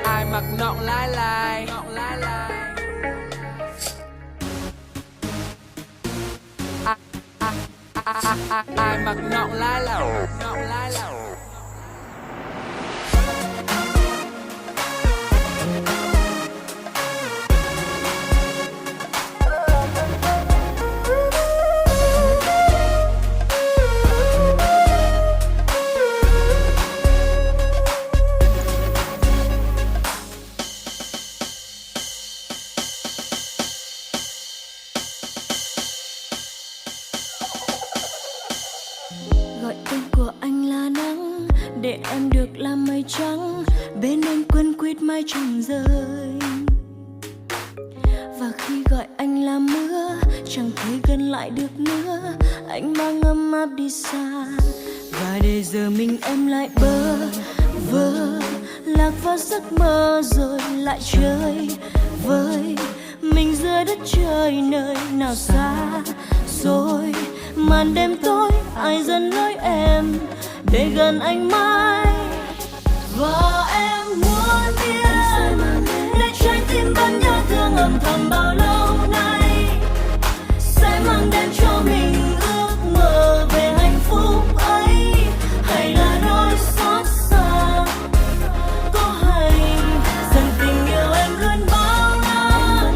Ai mặc nọng lái lai. Ai mặc nọng lái lầu. Gọi tên của anh là nắng, để em được làm mây trắng, bên anh quấn quýt mái trăng rơi. Và khi gọi anh là mưa, chẳng thể gần lại được nữa, anh mang ấm áp đi xa. Và để giờ mình em lại bơ vơ, lạc vào giấc mơ rồi lại chơi với mình giữa đất trời nơi nào xa rồi. Màn đêm tối ai dần lối em để gần anh mãi. Và em muốn biết nơi trái tim vẫn nhớ thương âm thầm bao lâu nay, sẽ mang đến cho mình ước mơ về hạnh phúc ấy, hay là nỗi xót xa có hay rằng tình yêu em luôn bao la,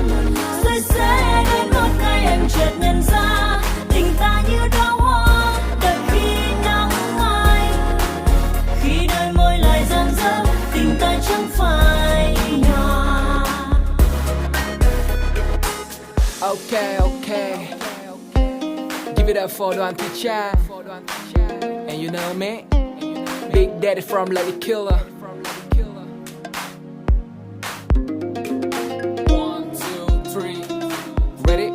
rồi sẽ đến một ngày em chợt nhận ra tình ta như đóa hoa đợi khi nắng mai. Khi đôi môi lại rạng rỡ, tình ta chẳng phải nhòa. Okay, okay. Give it up for Đoàn Thị Trang. And you know me, Big Daddy from Lady Killer. 1, 2, 3, ready?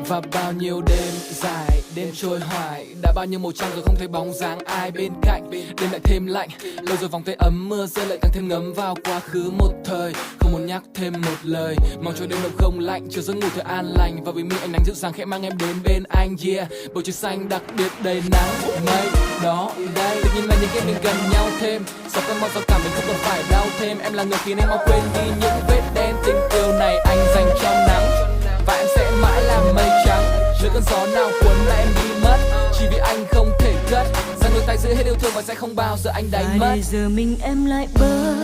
Và bao nhiêu đêm dài, đêm trôi hoài, đã bao nhiêu màu trăng rồi không thấy bóng dáng ai bên cạnh. Đêm lại thêm lạnh, lâu rồi vòng tay ấm mưa rơi lại càng thêm ngấm vào quá khứ một thời. Không muốn nhắc thêm một lời, mong cho đêm đông không lạnh, chiều giấc ngủ thật an lành. Và vì mình ánh nắng dịu dàng khẽ mang em đến bên anh, yeah. Bầu trời xanh đặc biệt đầy nắng mây đó đây, tự nhiên là những cái mình gần nhau thêm. Sau cơn mong giao cảm mình không còn phải đau thêm. Em là người khiến em mau quên đi những vết đen. Tình yêu này anh dành cho nắng, và em sẽ mãi là mây trắng. Giữa cơn gió nào cuốn lại em đi mất, chỉ vì anh không thể cất. Giang đôi tay giữ hết yêu thương và sẽ không bao giờ anh đánh mất. Và để giờ mình em lại bơ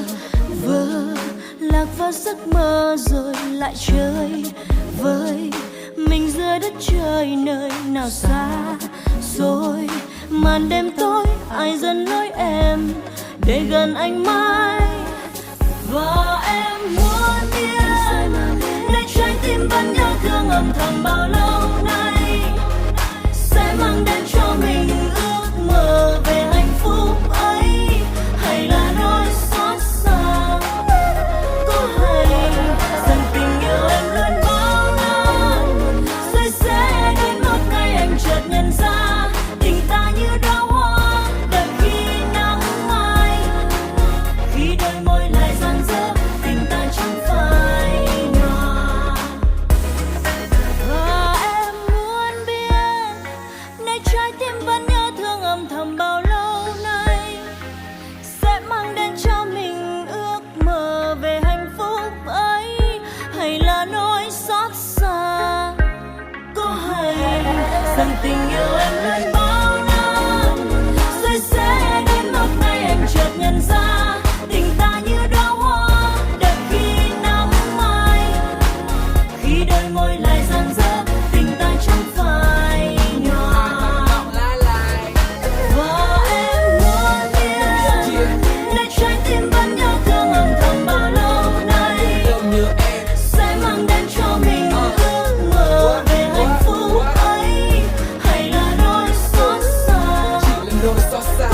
vơ, lạc vào giấc mơ rồi lại chơi với mình giữa đất trời nơi nào xa rồi. Màn đêm tối ai dần lối em để gần anh mãi. Và em muốn biết nơi trái tim vẫn nhớ thương âm thầm bao lâu nay, sẽ mang đến cho mình ước mơ về hạnh phúc ấy, hay là nỗi xót xa có hay rằng tình yêu em luôn bao la, rồi sẽ đến một ngày anh chợt nhận ra tình ta như đóa hoa đợi khi nắng mai. Khi đôi môi lại rạng rỡ, tình ta chẳng phải nhòa. Và em muốn biết nơi trái tim vẫn nhớ thương âm thầm bao lâu nay, sẽ mang đến cho mình ước mơ về hạnh phúc ấy, hay là nỗi xót xa có hay rằng tình yêu em luôn bao la, rồi sẽ đến một ngày em chợt nhận ra tình ta như đóa hoa đợi khi nắng mai. Khi đôi môi lại rạng rỡ, tình ta chẳng phải nhòa. Và em muốn biết nơi trái tim vẫn nhớ thương âm thầm bao lâu nay, sẽ mang đến cho mình ước mơ về hạnh phúc ấy, hay là nỗi xót xa